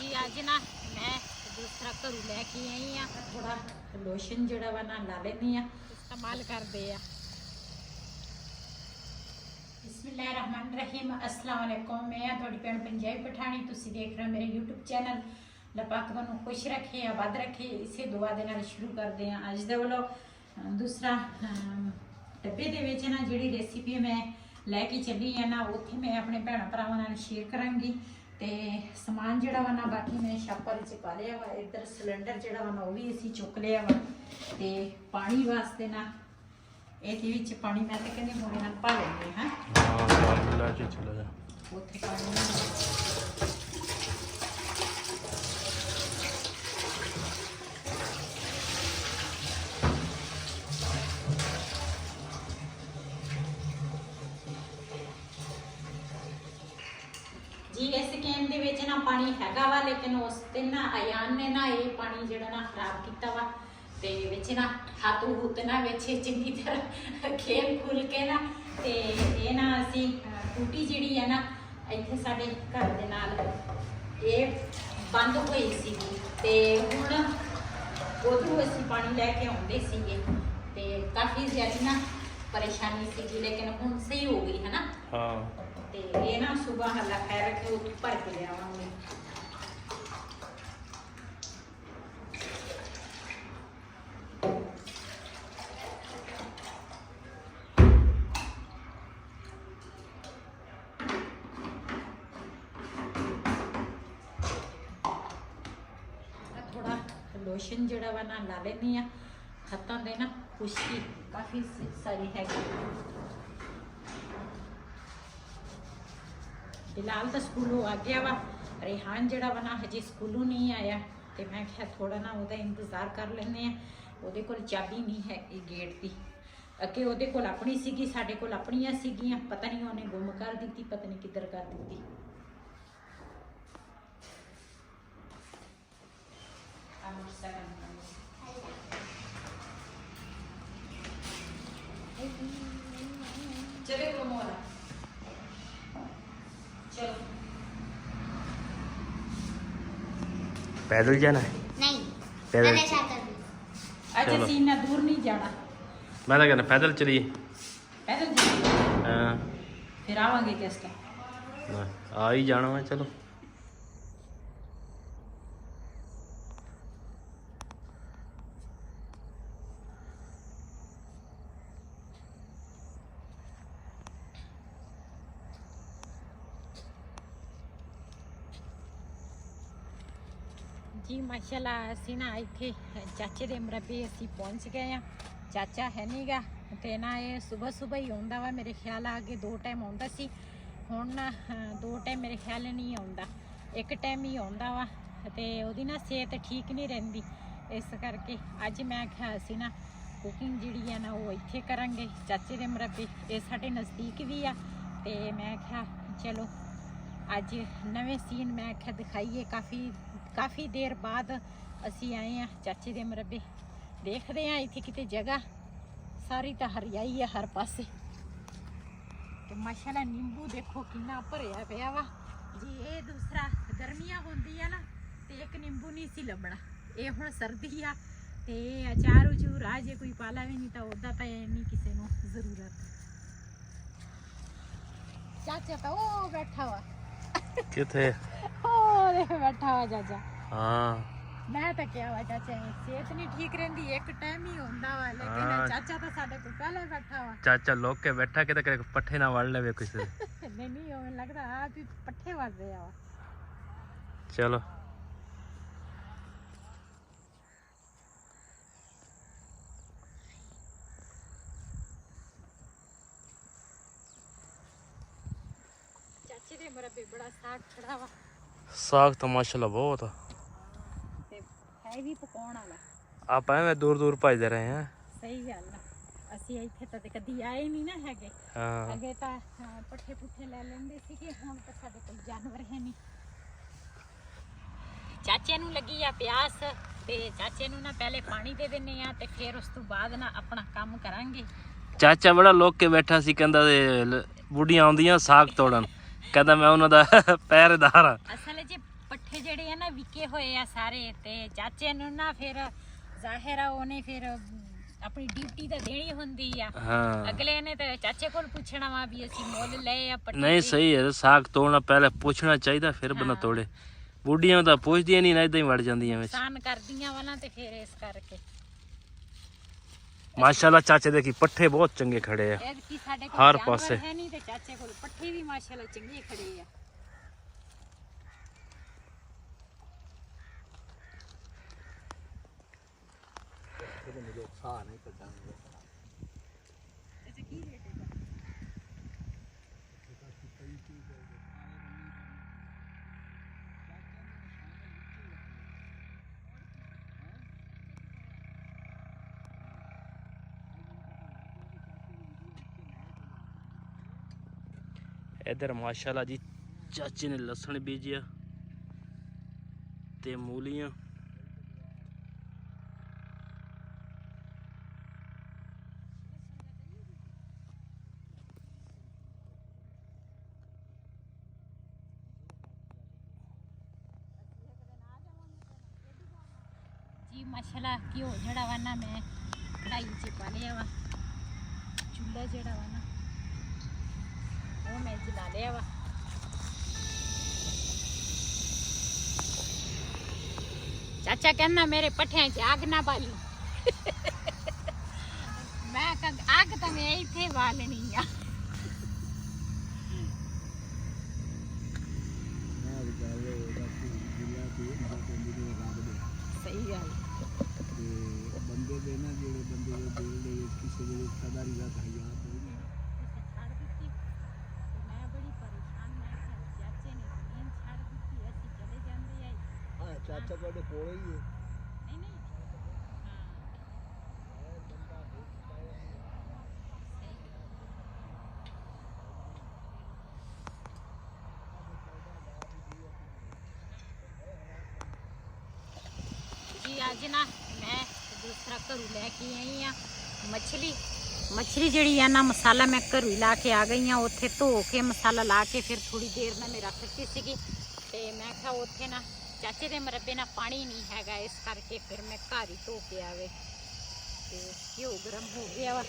जी अज ना मैं दूसरा घरों लैके आई हाँ थोड़ा लोशन जोड़ा वा ना ला लेनी इस्तेमाल करते हैं। बिस्मिल्लाहिर्रहमानिर्रहीम अस्सलाम वालेकुम। मैं थोड़ी भैन पंजाबी पठानी, तुसी देख रहे हो मेरे यूट्यूब चैनल। लपाक तुहानू खुश रखे आबाद रखे, इसे दुआ दे नाल शुरू करते हैं अज दे व्लॉग। दूसरा डब्बे दे विच ना जिहड़ी रेसिपी मैं लैके चली है ना उत्थे मैं अपने भैन भरावां नाल शेयर करांगी। ते समान जिहड़ा वा ना बाकी मैं छापर च पा लिया वा। इधर सिलेंडर जिहड़ा वा ना वो भी असीं चुक लिया वा। ते पानी वास्ते ना ਇਹਦੇ ਵਿੱਚ ਪਾਣੀ ਮੈਂ ਤਾਂ ਕਹਿੰਦੀ ਮੋੜੇ ਨਾਲ ਪਾ ਲੈਂਦੀ ਹਾਂ। ਹਾਂ ਲੈ ਕੇ ਚਲਾ ਜਾ ਉੱਥੇ ਪਾਣੀ जी। इस गेम ਦੇ ਵਿੱਚ ਨਾ ਪਾਣੀ ਹੈਗਾ ਵਾ, ਲੇਕਿਨ ਉਸ ਦਿਨ ਨਾ ਅਯਾਨ ਨੇ ਨਾ ਇਹ ਪਾਣੀ ਜਿਹੜਾ ਨਾ ਖਰਾਬ ਕੀਤਾ ਵਾ ਤੇ ਵਿੱਚ ਨਾ ਹੱਥ ਹੁੱਤ ਨਾ ਵਿੱਚ ਚੰਗੀ ਤਰ੍ਹਾਂ ਖੇਲ ਖੁੱਲ ਕੇ ਨਾ ਤੇ ਇਹ ਨਾ ਅਸੀਂ ਟੂਟੀ ਜਿਹੜੀ ਹੈ ਨਾ ਇੱਥੇ ਸਾਡੇ ਘਰ ਦੇ ਨਾਲ ਇਹ ਬੰਦ ਹੋਈ ਸੀਗੀ ਤੇ ਹੁਣ ਉਧਰੋਂ ਅਸੀਂ ਪਾਣੀ ਲੈ ਕੇ ਆਉਂਦੇ ਸੀਗੇ ਤੇ ਕਾਫੀ ਜ਼ਿਆਦਾ ਨਾ ਪਰੇਸ਼ਾਨੀ ਸੀਗੀ, ਲੇਕਿਨ ਹੁਣ ਸਹੀ ਹੋ ਗਈ ਹੈ ਨਾ। ਹਾਂ ਤੇ ਇਹ ਨਾ ਸੁਬਾਹ ਹੱਲਾ ਖੈਰ ਕੇ ਉੱਥੇ ਭਰ ਕੇ ਲਿਆਵਾਂਗੇ। थोड़ा लोशन जोड़ा वा ना ला लेनी आ हत्थों दे ना, खुश्की काफ़ी सारी है। बिलाल तो स्कूलों आ गया वा, रेहान जोड़ा वा ना हजे स्कूलों नहीं आया तो मैं क्या थोड़ा ना वह इंतज़ार कर लेने वो कोल चाबी नहीं है गेट की। अगे वो कोल अपनी सीगी, साडे कोल अपनियां सीगियां, पता नहीं उन्हें गुम कर दी, पता नहीं किधर कर दी। चलो पैदल जाना है? नहीं पैदल अच्छा सीना दूर नहीं जाना। मैं तो कहना पैदल चलिए। पैदल जाना हाँ फिर आवांगे किस टाइम? आ ही जाना है। चलो जी माशाल्लाह असी ना इत्थे चाचे दे मरबे असी पहुंच गए हैं। चाचा है नहीं गा ते ना ये सुबह सुबह ही आउंदा वा, मेरे ख्याल आगे 2 टाइम आउंदा सी, हुण ना 2 टाइम मेरे ख्याल नहीं आउंदा, 1 टाइम ही आउंदा वा। ते ओहदी ना सेहत ठीक नहीं रहिंदी, इस करके अज मैं आख्या असी ना कुकिंग जिहड़ी है ना वो इत्थे करांगे चाचे दे मरबे। ये साडे नज़दीक भी आ ते मैं आख्या चलो अज नवे सीन मैं आख्या दिखाइए। काफ़ी देर बाद असी आए हैं चाचे दे मरबे। देखते हैं इत्थे किते जगह सारी तो हरियाई है हर पासे। तो माशाल्लाह नींबू देखो कितना भरिया पिया वा जी। ये दूसरा गर्मियां होंदी है ना तो एक नींबू नहीं सी लभना, ये हुण सर्दी आ ते अचार उचूर आ जे कोई पाला भी नहीं तो उदा तो नहीं किसी को जरूरत। चाचा तो ओ बैठा हुआ किथे बैठा हुआ चाचा। हाँ मैं तो क्या हुआ चाचा सेहत नहीं ठीक रहती, 1 टाइम ही होंदा वा, लेकिन चाचा तो साडे को पहले बैठा हुआ। चाचा लोग के बैठा के तो पट्ठे ना वड़ ले किसी नहीं हमें लगता आप ही पट्ठे वड़ रहे हो। चलो चाचे दे मरबे बड़ा साग खड़ा वा। साग तो माशाल्लाह बहुत है भी पकाउण वाला। आप एवं दूर दूर भजते रहे हैं। सही गल ਅਸੀਂ ਇੱਥੇ ਤਾਂ ਕਦੀ ਆਏ ਨਹੀਂ ਨਾ ਹੈਗੇ। ਅੱਗੇ ਤਾਂ ਪੱਠੇ ਪੁੱਠੇ ਲੈ ਲੈਂਦੇ ਸੀਗੇ, ਹੁਣ ਤਾਂ ਸਾਡੇ ਕੋਲ ਜਾਨਵਰ ਹੈ ਨਹੀਂ। ਚਾਚੇ ਨੂੰ ਲੱਗੀ ਆ ਪਿਆਸ ਤੇ ਚਾਚੇ ਨੂੰ ਨਾ ਪਹਿਲੇ ਪਾਣੀ ਦੇ ਦਿੰਨੇ ਆ ਤੇ ਫਿਰ ਉਸ ਤੋਂ ਬਾਅਦ ਨਾ ਆਪਣਾ ਕੰਮ ਕਰਾਂਗੇ। ਚਾਚਾ ਬੜਾ ਲੋਕ ਕੇ ਬੈਠਾ ਸੀ, ਕਹਿੰਦਾ ਬੁੱਢੀਆਂ ਆਉਂਦੀਆਂ ਸਾਗ ਤੋੜਨ, ਕਹਿੰਦਾ ਮੈਂ ਉਹਨਾਂ ਦਾ ਪਹਿਰੇਦਾਰ ਆ। ਅਸਲ 'ਚ ਪੱਠੇ ਜਿਹੜੇ ਆ ਨਾ ਵਿਕੇ ਹੋਏ ਆ ਸਾਰੇ, ਤੇ ਚਾਚੇ ਨੂੰ ਨਾ ਫਿਰ ਜ਼ਾਹਿਰ ਆ ਉਹਨੇ ਫਿਰ ਆਪਣੀ ਡਿਊਟੀ ਤਾਂ ਦੇਣੀ ਹੁੰਦੀ ਆ। हाँ ਅਗਲੇ ਨੇ ਤੇ ਚਾਚੇ ਕੋਲ ਪੁੱਛਣਾ ਵਾ ਵੀ ਅਸੀਂ ਮੁੱਲ ਲਏ ਆ ਪੱਠੇ। नहीं सही है, साग तोड़ना पहले पूछना चाहिए फिर बंदा तोड़े। बूढ़ियां तो पूछदियां नहीं ना, इदां ही वड़ जांदियां विच। ਨੁਕਸਾਨ ਕਰਦੀਆਂ ਵਾ ਨਾ ਤੇ ਫਿਰ ਇਸ ਕਰਕੇ माशाल्लाह चाचे देखी पट्ठे बहुत चंगे खड़े हैं ਇਹ ਕੀ ਸਾਡੇ ਕੋਲ ਹਰ ਜਾਨਵਰ ਪਾਸੇ। ਹੈ ਨਹੀਂ ਤੇ ਚਾਚੇ ਕੋਲ ਪੱਠੇ ਵੀ ਮਾਸ਼ਾਅੱਲਾ ਚੰਗੇ ਖੜੇ ਆ। इधर माशाल्लाह जी चाचे ने लसन बीजिया ते मूलियां। ਜੀ ਮਾਸ਼ਾਅੱਲਾ ਘਿਓ ਜਿਹੜਾ ਵਾ ਨਾ ਮੈਂ ਕੜਾਈ 'ਚ ਪਾ ਲਿਆ ਵਾ। ਚੁੱਲ੍ਹਾ ਜਿਹੜਾ ਵਾ ਨਾ ਉਹ ਮੈਂ ਜਲਾ ਲਿਆ ਵਾ। ਚਾਚਾ ਕਹਿੰਦਾ ਮੇਰੇ ਪੱਠਿਆਂ 'ਚ ਅੱਗ ਨਾ ਬਾਲੀ। ਮੈਂ ਕਹਿੰਦਾ ਅੱਗ ਤਾਂ ਮੈਂ ਇੱਥੇ ਬਾਲਣੀ ਆ। ਸਹੀ ਗੱਲ। ਬੰਦੇ ਦੇ ਨਾ ਜਿਹੜੇ ਬੰਦੇ ਦੇ ਦਿਲ ਦੇ ਵਿੱਚ ਕਿਸੇ ਦੇ ਕਦਾਰੀ ਦਾ ਖਿਆਲ ਹੋਈ ਛੱਡ ਦਿੱਤੀ ਤੇ ਮੈਂ ਬੜੀ ਪਰੇਸ਼ਾਨ। ਮੈਂ ਕਿਹਾ ਚਾਚੇ ਨੇ ਜ਼ਮੀਨ ਛੱਡ ਦਿੱਤੀ, ਅਸੀਂ ਚਲੇ ਜਾਂਦੇ ਆ। ਹਾਂ ਚਾਚਾ ਤੁਹਾਡੇ ਕੋਲ ਹੀ ਹੈ। ਨਹੀਂ ਨਹੀਂ ਜੀ ਅੱਜ ਨਾ ਮੈਂ ਦੂਸਰਾ ਘਰੋਂ ਲੈ ਕੇ ਆਈ ਆ ਮੱਛਲੀ ਜਿਹੜੀ ਆ ਨਾ ਮਸਾਲਾ ਮੈਂ ਘਰੋਂ ਹੀ ਲਾ ਕੇ ਆ ਗਈ ਆ। ਉੱਥੇ ਧੋ ਕੇ ਮਸਾਲਾ ਲਾ ਕੇ ਫਿਰ ਥੋੜੀ ਦੇਰ ਨਾਲ ਮੈਂ ਰੱਖ ਦਿੱਤੀ ਸੀਗੀ ਤੇ ਮੈਂ ਕਿਹਾ ਉੱਥੇ ਨਾ ਚਾਚੇ ਦੇ ਮਰੱਬੇ ਨਾਲ ਪਾਣੀ ਨਹੀਂ ਹੈਗਾ, ਇਸ ਕਰਕੇ ਫਿਰ ਮੈਂ ਘਰ ਹੀ ਧੋ ਕੇ ਆਵੇ। ਤੇ ਘਿਓ ਗਰਮ ਹੋ ਗਿਆ ਵਾ।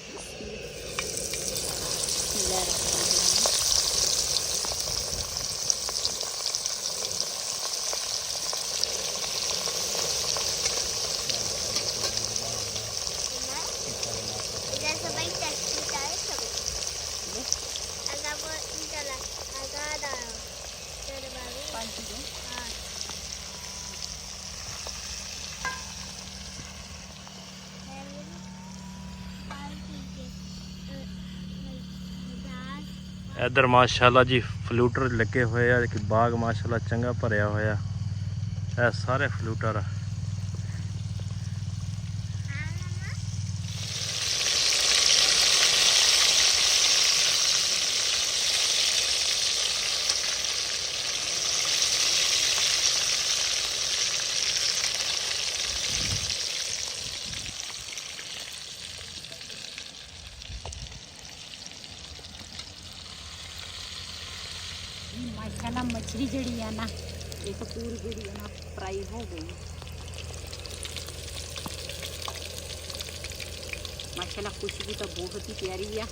इधर माशाल्लाह जी फ्लूटर लगे हुए हैं कि बाग माशाल्लाह चंगा भरिया होया है। सारे फ्लूटर माशाल्लाह मछली जड़ी है ना एक पूरी जड़ी है ना फ्राई हो गई। माशाल्लाह खुशबू तो बहुत ही प्यारी है।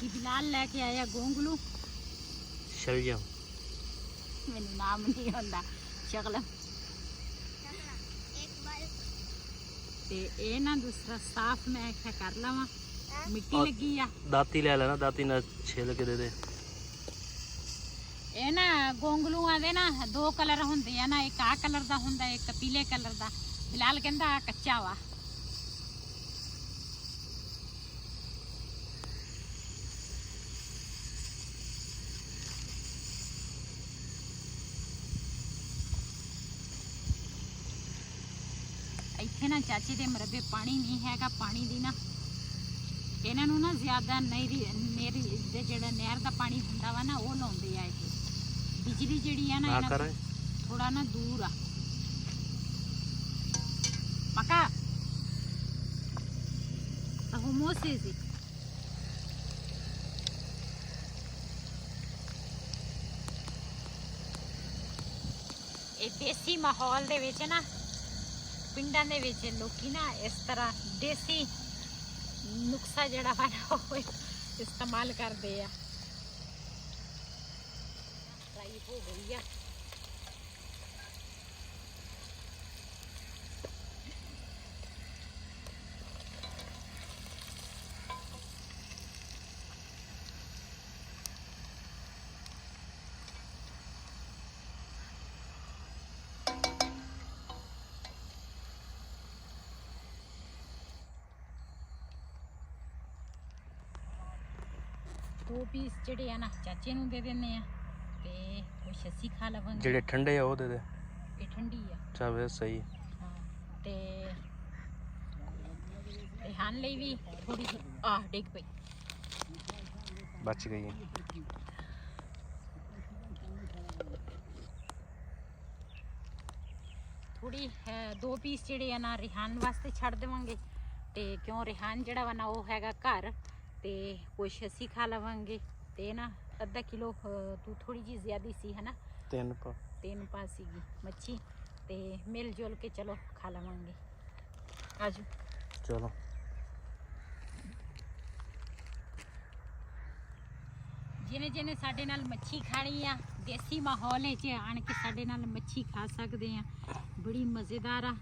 बिलाल लेके आया गोंगलू शलजम मैंने नाम नहीं होंदा शक्ल ते ए ना दूसरा साफ मैं क्या कर लवा मिट्टी लगी आ दाती ले लेना दाती ना छेल के दे दे। ਇਹ ਨਾ ਗੋਂਗਲੂਆਂ ਦੇ ਨਾ ਦੋ ਕਲਰ ਹੁੰਦੇ ਆ ਨਾ, ਇੱਕ ਆ ਕਲਰ ਦਾ ਹੁੰਦਾ ਇੱਕ ਪੀਲੇ ਕਲਰ ਦਾ। ਫਿਲਹਾਲ ਕਹਿੰਦਾ ਕੱਚਾ ਵਾ। ਇੱਥੇ ਨਾ ਚਾਚੇ ਦੇ ਮਰਬੇ ਪਾਣੀ ਨਹੀਂ ਹੈਗਾ, ਪਾਣੀ ਦੀ ਨਾ ਇਹਨਾਂ ਨੂੰ ਨਾ ਜ਼ਿਆਦਾ ਨਹਿਰੀ ਦੇ ਜਿਹੜਾ ਨਹਿਰ ਦਾ ਪਾਣੀ ਹੁੰਦਾ ਵਾ ਨਾ ਉਹ ਲਾਉਂਦੇ ਆ। ਇਹ ਬਿਜਲੀ ਜਿਹੜੀ ਆ ਨਾ ਇਹਨਾਂ ਥੋੜਾ ਨਾ ਦੂਰ ਆ। ਮਕਾ ਤਾਂ ਹਮੋਸੇ ਸੀ ਇਹ ਦੇਸੀ ਮਾਹੌਲ ਦੇ ਵਿੱਚ ਨਾ ਪਿੰਡਾਂ ਦੇ ਵਿੱਚ ਲੋਕੀ ਨਾ ਇਸ ਤਰ੍ਹਾਂ ਦੇਸੀ ਨੁਕਸਾ ਜਿਹੜਾ ਵਾ ਨਾ ਉਹ ਇਸਤੇਮਾਲ ਕਰਦੇ ਆ। ਫਰਾਈ ਹੋ ਗਈ ਆ। ਦੋ ਪੀਸ ਜਿਹੜੇ ਆ ਨਾ ਚਾਚੇ ਨੂੰ ਦੇ ਦਿੰਨੇ ਆ ਤੇ ਕੁਛ ਅਸੀਂ ਖਾ ਲਵਾਂਗੇ। ਜਿਹੜੇ ਠੰਡੇ ਆ ਉਹ ਦੇ ਦੇ। ਇਹ ਠੰਡੀ ਆ। ਅੱਛਾ ਵੇ ਸਹੀ। ਹਾਂ ਤੇ ਰਿਹਾਨ ਲਈ ਵੀ ਥੋੜੀ ਡਿੱਗ ਪਈ, ਬਚ ਗਈ। ਥੋੜੀ ਦੋ ਪੀਸ ਜਿਹੜੇ ਆ ਨਾ ਰਿਹਾਨ ਵਾਸਤੇ ਛੱਡ ਦੇਵਾਂਗੇ ਤੇ ਕਿਉਂ ਰਿਹਾਨ ਜਿਹੜਾ ਵਾ ਨਾ ਉਹ ਹੈਗਾ ਘਰ ਤੇ ਕੁਛ ਅਸੀਂ ਖਾ ਲਵਾਂਗੇ। ਤੇ ਨਾ ਅੱਧਾ ਕਿਲੋ ਤੂੰ ਥੋੜੀ ਜਿਹੀ ਜ਼ਿਆਦੀ ਸੀ ਹੈ ਨਾ, ਤਿੰਨ ਪਾ ਸੀਗੀ ਮੱਛੀ ਤੇ ਮਿਲ ਜੁਲ ਕੇ ਚਲੋ ਖਾ ਲਵਾਂਗੇ। ਆਜੋ ਚਲੋ। ਜਿਹਨੇ ਜਿਹਨੇ ਸਾਡੇ ਨਾਲ ਮੱਛੀ ਖਾਣੀ ਆ ਦੇਸੀ ਮਾਹੌਲ ਵਿੱਚ ਆਣ ਕੇ ਸਾਡੇ ਨਾਲ ਮੱਛੀ ਖਾ ਸਕਦੇ ਆ। ਬੜੀ ਮਜ਼ੇਦਾਰ ਆ।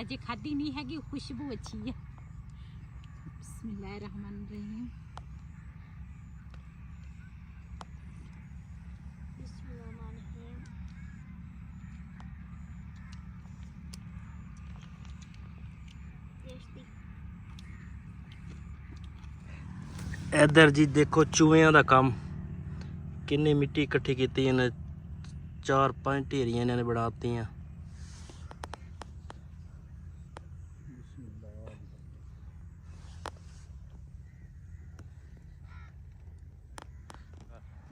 ਅਜੇ ਖਾਦੀ ਨਹੀਂ ਹੈਗੀ, ਖੁਸ਼ਬੂ ਅੱਛੀ ਆ। ਬਿਸਮਿल्लाहिर्रहमानिर्रहीम। ਇੱਧਰ ਜੀ ਦੇਖੋ ਚੂਹਿਆਂ ਦਾ ਕੰਮ, ਕਿੰਨੀ ਮਿੱਟੀ ਇਕੱਠੀ ਕੀਤੀ ਇਹਨੇ, 4-5 ਢੇਰੀਆਂ ਇਹਨਾਂ ਨੇ ਬਣਾਤੀਆਂ।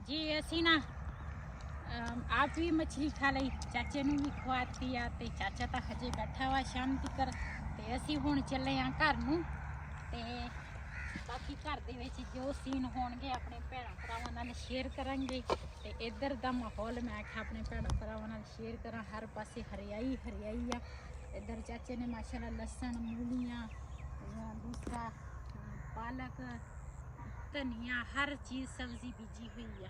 जी ਅਸੀਂ ਨਾ ਆਪ ਵੀ ਮੱਛੀ ਖਾ ਲਈ, ਚਾਚੇ ਨੂੰ ਵੀ ਖਵਾਤੀ ਆ ਤੇ ਚਾਚਾ ਤਾਂ ਹਜੇ ਬੈਠਾ ਵਾ ਸ਼ਾਮ ਤੱਕ ਤੇ ਅਸੀਂ ਹੁਣ ਚੱਲੇ ਆ ਘਰ ਨੂੰ। ਤੇ ਬਾਕੀ ਘਰ ਦੇ ਵਿੱਚ ਜੋ ਸੀਨ ਹੋਣਗੇ ਆਪਣੇ ਭੈਣਾਂ ਭਰਾਵਾਂ ਨਾਲ ਸ਼ੇਅਰ ਕਰਾਂਗੇ। ਤੇ ਇੱਧਰ ਦਾ ਮਾਹੌਲ ਮੈਂ ਆਖਿਆ ਆਪਣੇ ਭੈਣਾਂ ਭਰਾਵਾਂ ਨਾਲ ਸ਼ੇਅਰ ਕਰਾਂ। ਹਰ ਪਾਸੇ ਹਰਿਆਈ ਹਰਿਆਈ ਆ। ਇੱਧਰ ਚਾਚੇ ਨੇ ਮਾਸ਼ਾਅੱਲਾ ਲਸਣ, ਮੂਲੀਆਂ, ਦੂਸਰਾ ਪਾਲਕ, ਧਨੀਆ, ਹਰ ਚੀਜ਼ ਸਬਜ਼ੀ ਬੀਜੀ ਹੋਈ ਆ।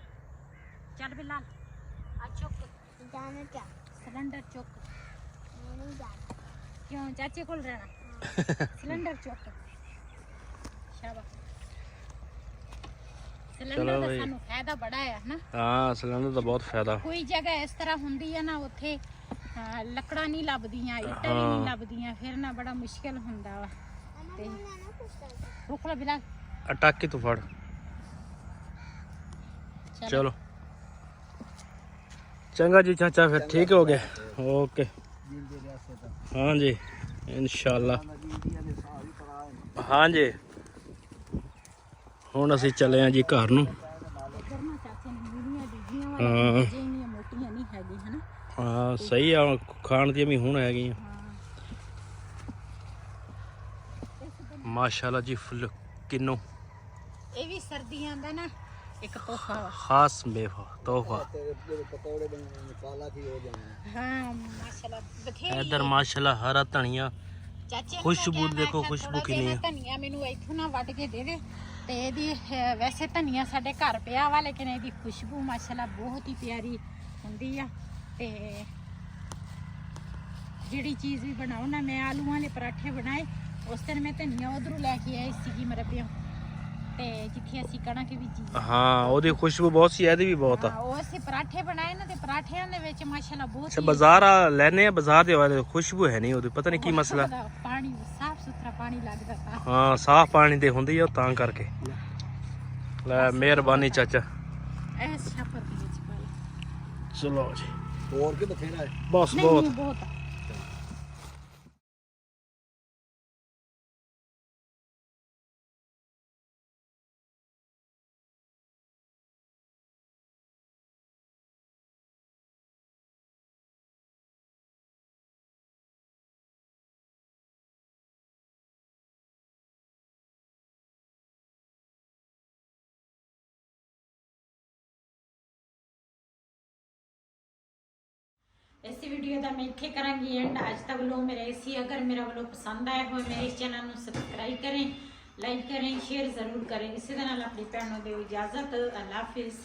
ਚੱਲ ਬਿਲਾਲ ਆ ਚੁੱਕ ਜਾਣਾ ਕਿਆ? ਸਿਲੰਡਰ ਚੁੱਕ। ਨਹੀਂ ਜਾਣਾ। ਕਿਉਂ ਚਾਚੇ ਕੋਲ ਰਹਿਣਾ? ਸਿਲੰਡਰ ਚੁੱਕ। ਸ਼ਾਬਾਸ਼। ਸਿਲੰਡਰ ਦਾ ਸਾਨੂੰ ਫਾਇਦਾ ਬੜਾ ਆ ਨਾ। ਹਾਂ ਸਿਲੰਡਰ ਦਾ ਬਹੁਤ ਫਾਇਦਾ। ਕੋਈ ਜਗ੍ਹਾ ਇਸ ਤਰ੍ਹਾਂ ਹੁੰਦੀ ਆ ਨਾ ਉੱਥੇ ਲੱਕੜਾਂ ਨਹੀਂ ਲੱਭਦੀਆਂ, ਇੱਟਾਂ ਵੀ ਨਹੀਂ ਲੱਭਦੀਆਂ, ਫਿਰ ਨਾ ਬੜਾ ਮੁਸ਼ਕਿਲ ਹੁੰਦਾ ਵਾ। ਤੇ ਰੁਕ ਲੈ ਬਿਲਾਲ, ਅਟਾਕੀ ਤੂੰ ਫੜ। ਚਲੋ ਚੰਗਾ ਜੀ ਚਾਚਾ, ਫਿਰ ਠੀਕ ਹੋ ਗਿਆ। ਓਕੇ ਹਾਂ ਜੀ ਇਨਸ਼ਾਅੱਲਾ। ਹਾਂ ਜੀ ਹੁਣ ਅਸੀਂ ਚੱਲੇ ਹਾਂ ਜੀ ਘਰ ਨੂੰ। ਹਾਂ ਸਹੀ ਆ, ਖਾਣ ਦੀਆਂ ਵੀ ਹੁਣ ਹੈਗੀਆਂ ਮਾਸ਼ਾਅੱਲਾ ਜੀ। ਫੁੱਲ ਕਿੰਨੂ ਇਹ ਵੀ ਸਰਦੀਆਂ ਦਾ ਨਾ ਇੱਕ ਤੋਹਫਾ ਵਾ। ਖਾਸ ਮੇਵਾ ਤੋਹਫਾ। ਹਾਂ ਮਾਸ਼ਾਅੱਲਾ ਬਥੇਰੀ। ਇਧਰ ਮਾਸ਼ਾਅੱਲਾ ਹਰਾ ਧਨੀਆ, ਚਾਚੇ ਖੁਸ਼ਬੂ ਦੇਖੋ ਖੁਸ਼ਬੂ ਕਿੰਨੀ ਹੈ। ਧਨੀਆ ਮੈਨੂੰ ਇੱਥੋਂ ਨਾ ਵੱਢ ਕੇ ਦੇ ਦੇ। ਤੇ ਇਹਦੀ ਵੈਸੇ ਧਨੀਆ ਸਾਡੇ ਘਰ ਪਿਆ ਵਾ, ਲੇਕਿਨ ਇਹਦੀ ਖੁਸ਼ਬੂ ਮਾਸ਼ਾਅੱਲਾ ਬਹੁਤ ਹੀ ਪਿਆਰੀ ਹੁੰਦੀ ਆ। ਤੇ ਜਿਹੜੀ ਚੀਜ਼ ਵੀ ਬਣਾਓ ਨਾ, ਮੈਂ ਆਲੂਆਂ ਵਾਲੇ ਪਰਾਠੇ ਬਣਾਏ ਉਸ ਦਿਨ ਮੈਂ ਧਨੀਆ ਉਧਰੋਂ ਲੈ ਕੇ ਆਈ ਸੀਗੀ ਮਰਬਿਆਂ। ਤੇ ਜਿੱਥੇ ਅਸੀਂ ਕਣਕ ਬੀਜੀ ਹਾਂ ਉਹਦੀ ਖੁਸ਼ਬੂ ਬਹੁਤ ਸੀ, ਇਹਦੀ ਵੀ ਬਹੁਤ ਆ। ਹਾਂ, ਉਹ ਅਸੀਂ ਪਰਾਠੇ ਬਣਾਏ ਨਾ ਤੇ ਪਰਾਠਿਆਂ ਦੇ ਵਿੱਚ ਮਾਸ਼ਾਅੱਲਾ ਬਹੁਤ ਅੱਛਾ ਬਾਜ਼ਾਰ ਆ ਲੈਨੇ ਆ, ਬਾਜ਼ਾਰ ਦੇ ਵਾਲੇ ਖੁਸ਼ਬੂ ਹੈ ਨਹੀਂ ਉਹਦੀ, ਪਤਾ ਨਹੀਂ ਕੀ ਮਸਲਾ। ਪਾਣੀ ਸਾਫ ਸੁਥਰਾ ਪਾਣੀ ਲੱਗਦਾ ਤਾਂ ਹਾਂ ਸਾਫ਼ ਪਾਣੀ ਦੇ ਹੁੰਦੀ ਆ ਉਹ ਤਾਂ ਕਰਕੇ। ਲੈ ਮਿਹਰਬਾਨੀ ਚਾਚਾ। ਇਸ ਛਾਪਰ ਦੇ ਵਿੱਚ ਪਾ ਲਓ। ਚਲੋ ਜੀ ਹੋਰ ਕਿ ਬਥੇਰਾ ਹੈ। ਬਸ ਨਹੀਂ ਬਹੁਤ ਨਹੀਂ ਬਹੁਤ ਆ। इस वीडियो का मैं इत्थे करांगी एंड। आज तक व्लॉग मेरा इसी, अगर मेरा व्लॉग पसंद आया हो मेरे इस चैनल को सब्सक्राइब करें, लाइक करें, शेयर जरूर करें। इसी तरह अपनी भैनों को इजाजत। अल्लाह हाफिज़।